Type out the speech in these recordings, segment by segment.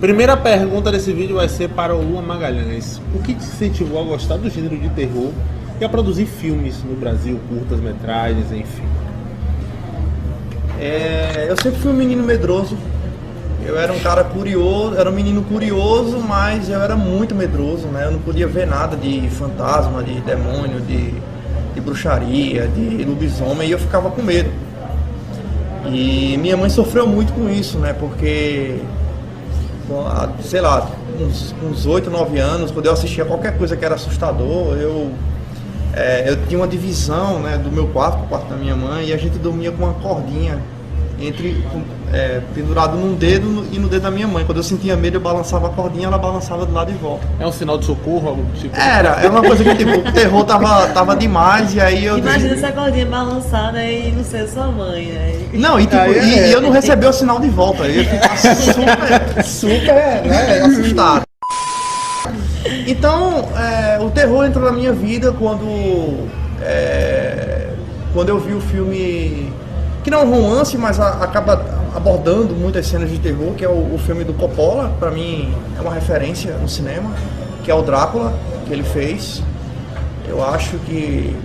Primeira pergunta desse vídeo vai ser para o Luan Magalhães. O que te incentivou a gostar do gênero de terror e a produzir filmes no Brasil, curtas-metragens, enfim? Eu sempre fui um menino medroso. Eu era um cara curioso, era um menino curioso, mas eu era muito medroso, né? Eu não podia ver nada de fantasma, de demônio, de bruxaria, de lobisomem, e eu ficava com medo. E minha mãe sofreu muito com isso, né? Porque, sei lá, uns 8, 9 anos, quando eu assistia qualquer coisa que era assustador, eu tinha uma divisão, né, do meu quarto com o quarto da minha mãe, e a gente dormia com uma cordinha pendurado num dedo e no dedo da minha mãe. Quando eu sentia medo, eu balançava a cordinha, ela balançava do lado e volta. É um sinal de socorro, algo do tipo? É uma coisa que tipo, o terror tava demais, e aí eu... Imagina essa cordinha balançada e não ser sua mãe, né? Não, e eu não recebi o sinal de volta, eu ia ficar super né, assustado. Então, o terror entrou na minha vida quando eu vi o filme, que não é um romance, mas acaba abordando muitas cenas de terror, que é o filme do Coppola. Pra mim é uma referência no cinema, que é o Drácula, que ele fez. Eu acho que,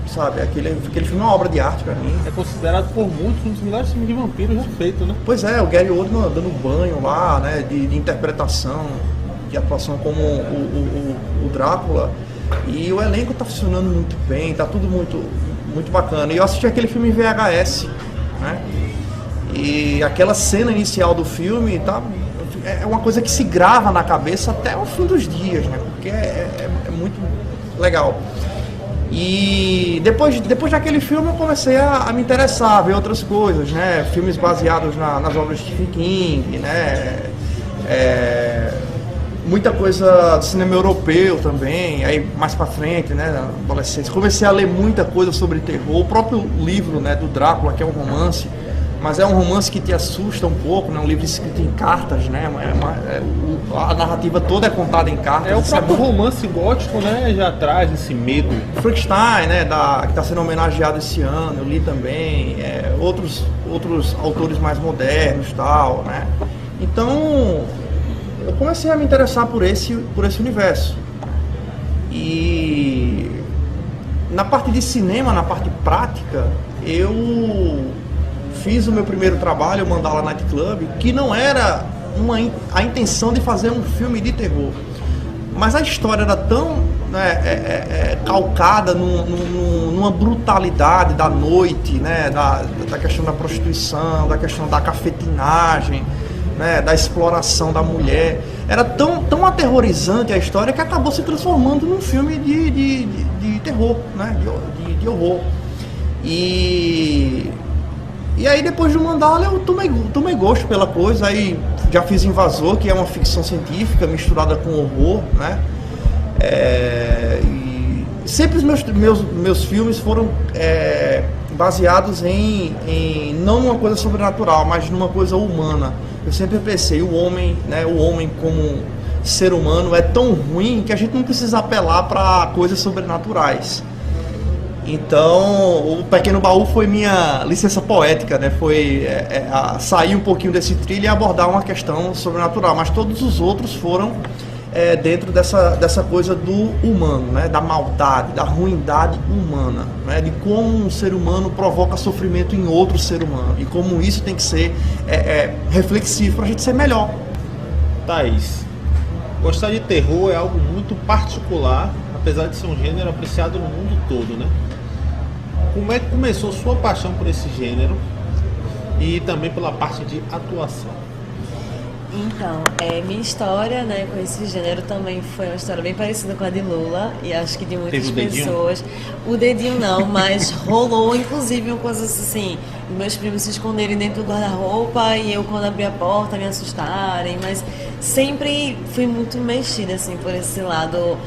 sabe, aquele filme é uma obra de arte pra mim. É considerado por muitos um dos melhores filmes de vampiros já feito, né? Pois é, o Gary Oldman dando banho lá, né, de interpretação, de atuação como o Drácula. E o elenco tá funcionando muito bem, tá tudo muito, muito bacana. E eu assisti aquele filme em VHS, né? E aquela cena inicial do filme é uma coisa que se grava na cabeça até o fim dos dias, né? Porque é muito legal. E depois daquele filme eu comecei a me interessar, a ver outras coisas, né? Filmes baseados nas obras de Stephen King, né? Muita coisa do cinema europeu também, aí mais pra frente, né, na adolescência, comecei a ler muita coisa sobre terror, o próprio livro, né, do Drácula, que é um romance, mas é um romance que te assusta um pouco, né, um livro escrito em cartas, né, a narrativa toda é contada em cartas. O próprio romance gótico, né, já traz esse medo. Frankenstein, né, que está sendo homenageado esse ano, eu li também, outros autores mais modernos e tal, né, então... eu comecei a me interessar por esse universo. E na parte de cinema, na parte prática, eu fiz o meu primeiro trabalho, o Mandala Night Club, que não era a intenção de fazer um filme de terror. Mas a história era tão calcada numa brutalidade da noite, né, da questão da prostituição, da questão da cafetinagem, né, da exploração da mulher. Era tão aterrorizante a história que acabou se transformando num filme de terror, né, de horror. E aí depois do Mandala eu tomei gosto pela coisa, aí já fiz Invasor, que é uma ficção científica misturada com horror, né. E sempre os meus filmes foram baseados não numa coisa sobrenatural, mas numa coisa humana. Eu sempre pensei, o homem como ser humano é tão ruim que a gente não precisa apelar para coisas sobrenaturais. Então, o Pequeno Baú foi minha licença poética, né? Foi sair um pouquinho desse trilho e abordar uma questão sobrenatural, mas todos os outros foram dentro dessa coisa do humano, né? Da maldade, da ruindade humana, né? De como um ser humano provoca sofrimento em outro ser humano e como isso tem que ser reflexivo para a gente ser melhor. Thaís, gostar de terror é algo muito particular, apesar de ser um gênero apreciado no mundo todo, né? Como é que começou sua paixão por esse gênero e também pela parte de atuação? Então, minha história, né, com esse gênero também foi uma história bem parecida com a de Lula, e acho que de muitas pessoas. O dedinho não, mas rolou inclusive uma coisa assim, meus primos se esconderem dentro do guarda-roupa e eu, quando abri a porta, me assustarem, mas sempre fui muito mexida assim por esse lado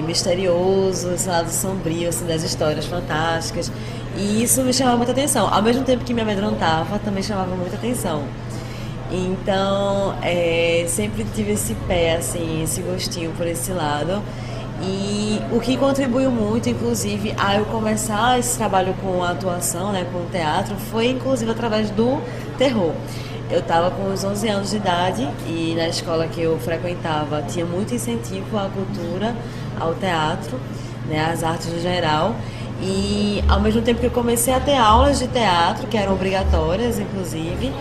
misterioso, esse lado sombrio assim, das histórias fantásticas, e isso me chamava muita atenção. Ao mesmo tempo que me amedrontava, também chamava muita atenção. Então, sempre tive esse pé, assim, esse gostinho por esse lado. E o que contribuiu muito, inclusive, a eu começar esse trabalho com a atuação, né, com o teatro, foi inclusive através do terror. Eu estava com uns 11 anos de idade e na escola que eu frequentava tinha muito incentivo à cultura, ao teatro, né, às artes no geral. E ao mesmo tempo que eu comecei a ter aulas de teatro, que eram obrigatórias, inclusive,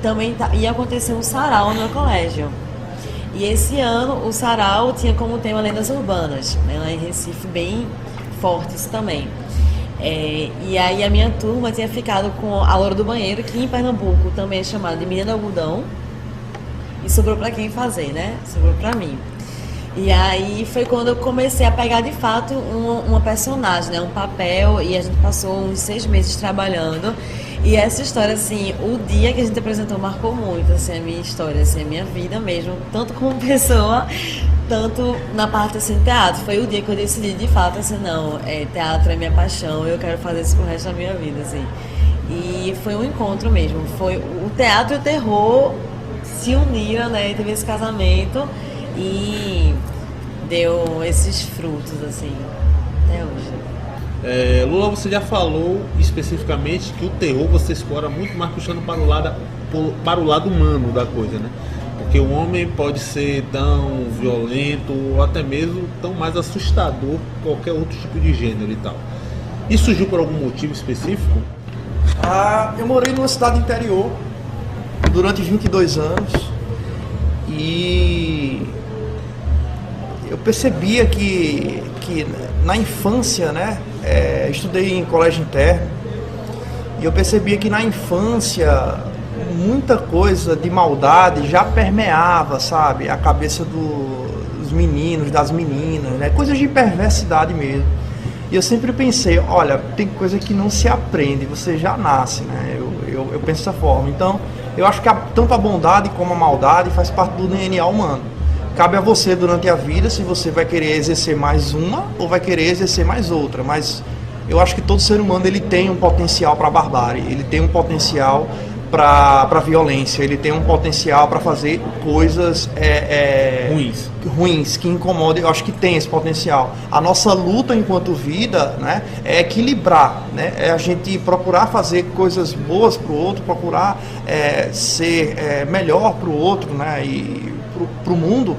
também ia acontecer um sarau no meu colégio. E esse ano o sarau tinha como tema lendas urbanas, né, lá em Recife, bem forte isso também. E aí a minha turma tinha ficado com a Loura do Banheiro, que em Pernambuco também é chamada de Menina do Algodão. E sobrou pra quem fazer, né? Sobrou pra mim. E aí foi quando eu comecei a pegar de fato uma personagem, né? Um papel, e a gente passou uns 6 meses trabalhando. E essa história, assim, o dia que a gente apresentou marcou muito, assim, a minha história, assim, a minha vida mesmo, tanto como pessoa, tanto na parte, assim, teatro. Foi o dia que eu decidi, de fato, assim, não, teatro é minha paixão, eu quero fazer isso pro resto da minha vida, assim. E foi um encontro mesmo, foi o teatro e o terror se uniram, né, e teve esse casamento e deu esses frutos, assim, até hoje. Lula, você já falou especificamente que o terror você explora muito mais puxando para o lado humano da coisa, né? Porque o homem pode ser tão violento ou até mesmo tão mais assustador que qualquer outro tipo de gênero e tal. Isso surgiu por algum motivo específico? Eu morei numa cidade interior durante 22 anos e eu percebia que na infância, né, estudei em colégio interno e eu percebia que na infância muita coisa de maldade já permeava, sabe, a cabeça dos meninos, das meninas, né, coisas de perversidade mesmo. E eu sempre pensei, olha, tem coisa que não se aprende, você já nasce, né, eu penso dessa forma. Então, eu acho que tanto a bondade como a maldade faz parte do DNA humano. Cabe a você durante a vida se você vai querer exercer mais uma ou vai querer exercer mais outra. Mas eu acho que todo ser humano ele tem um potencial para a barbárie, ele tem um potencial para a violência, ele tem um potencial para fazer coisas ruins, que incomodam. Eu acho que tem esse potencial. A nossa luta enquanto vida, né, é equilibrar, né, é a gente procurar fazer coisas boas para o outro, procurar ser melhor para o outro, né, e para o mundo,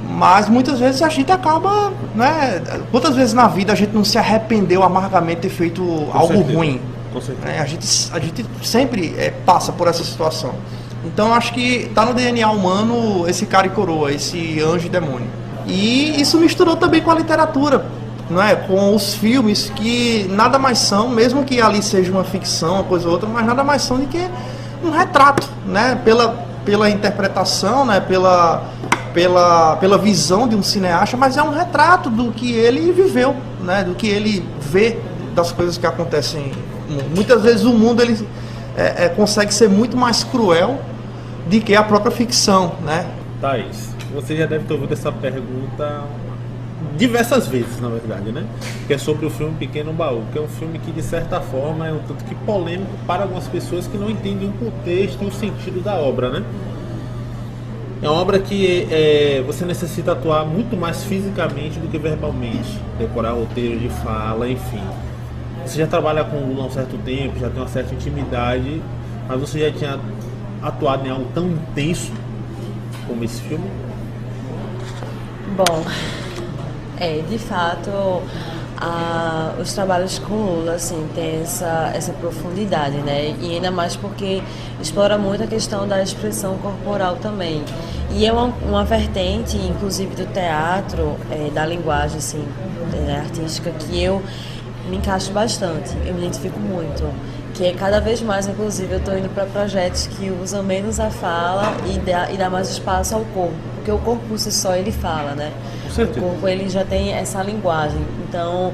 mas muitas vezes a gente acaba, né? Quantas vezes na vida a gente não se arrependeu amargamente de ter feito algo ruim? Com certeza. A gente sempre passa por essa situação. Então eu acho que está no DNA humano esse cara e coroa, esse anjo e demônio. E isso misturou também com a literatura, né? Com os filmes que nada mais são, mesmo que ali seja uma ficção, uma coisa ou outra, mas nada mais são do que um retrato, né? Pela interpretação, né, pela visão de um cineasta, mas é um retrato do que ele viveu, né, do que ele vê das coisas que acontecem. Muitas vezes o mundo ele consegue ser muito mais cruel do que a própria ficção, né? Thaís, você já deve ter ouvido essa pergunta diversas vezes, na verdade, né? Que é sobre o filme Pequeno Baú, que é um filme que, de certa forma, é um tanto que polêmico para algumas pessoas que não entendem o contexto e o sentido da obra, né? É uma obra que você necessita atuar muito mais fisicamente do que verbalmente, decorar roteiro de fala, enfim. Você já trabalha com o Lula há um certo tempo, já tem uma certa intimidade, mas você já tinha atuado em algo tão intenso como esse filme? Bom, de fato, os trabalhos com Lula, assim, tem essa profundidade, né? E ainda mais porque explora muito a questão da expressão corporal também. E é uma vertente, inclusive, do teatro, da linguagem, assim, artística, que eu me encaixo bastante, eu me identifico muito. Que é cada vez mais, inclusive, eu estou indo para projetos que usam menos a fala e dá mais espaço ao corpo. Porque o corpo por si só ele fala, né? O corpo ele já tem essa linguagem. Então,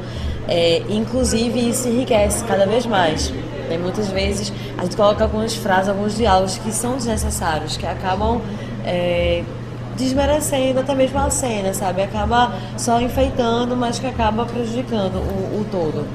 inclusive, isso enriquece cada vez mais. Muitas vezes a gente coloca algumas frases, alguns diálogos que são desnecessários, que acabam desmerecendo até mesmo a cena, sabe? Acaba só enfeitando, mas que acaba prejudicando o todo.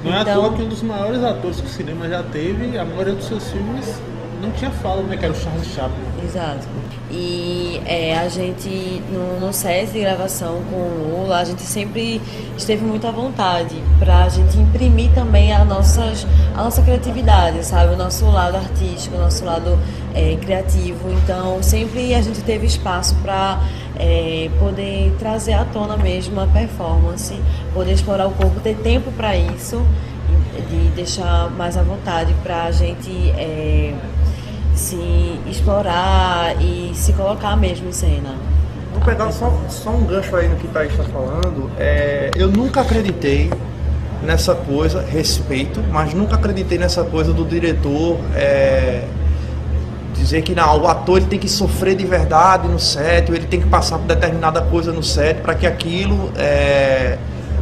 Não é à toa que um dos maiores atores que o cinema já teve, a maioria dos seus filmes não tinha fala, né? Que era o Charlie Chaplin. Exato. E a gente, no set de gravação com o Lula, a gente sempre esteve muito à vontade pra gente imprimir também a nossa criatividade, sabe? O nosso lado artístico, o nosso lado criativo. Então, sempre a gente teve espaço pra poder trazer à tona mesmo a performance, poder explorar o corpo, ter tempo para isso, de deixar mais à vontade para a gente se explorar e se colocar mesmo em cena. Vou pegar só um gancho aí no que Thaís está falando. Eu nunca acreditei nessa coisa, respeito, mas nunca acreditei nessa coisa do diretor dizer que não, o ator ele tem que sofrer de verdade no set, ou ele tem que passar por determinada coisa no set para que aquilo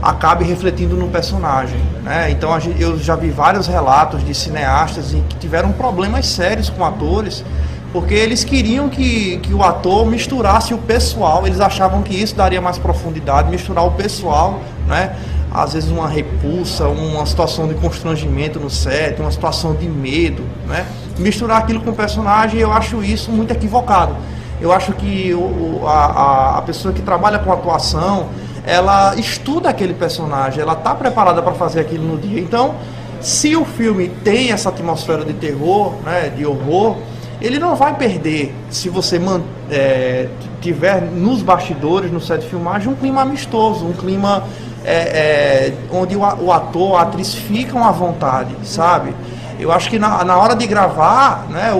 acabe refletindo no personagem, né? Então eu já vi vários relatos de cineastas que tiveram problemas sérios com atores, porque eles queriam que o ator misturasse o pessoal, eles achavam que isso daria mais profundidade, misturar o pessoal, né? Às vezes uma repulsa, uma situação de constrangimento no set, uma situação de medo, né? Misturar aquilo com o personagem, eu acho isso muito equivocado. Eu acho que a pessoa que trabalha com atuação, ela estuda aquele personagem, ela está preparada para fazer aquilo no dia. Então, se o filme tem essa atmosfera de terror, né, de horror, ele não vai perder se você tiver nos bastidores, no set de filmagem, um clima amistoso, um clima onde o ator, a atriz ficam à vontade, sabe? Eu acho que na hora de gravar, né,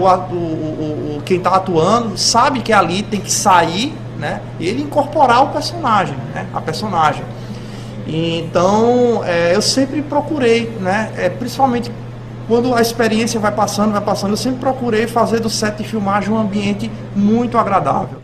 quem está atuando sabe que ali tem que sair, né, e ele incorporar o personagem, né, a personagem. Então, eu sempre procurei, né, principalmente quando a experiência vai passando, eu sempre procurei fazer do set de filmagem um ambiente muito agradável.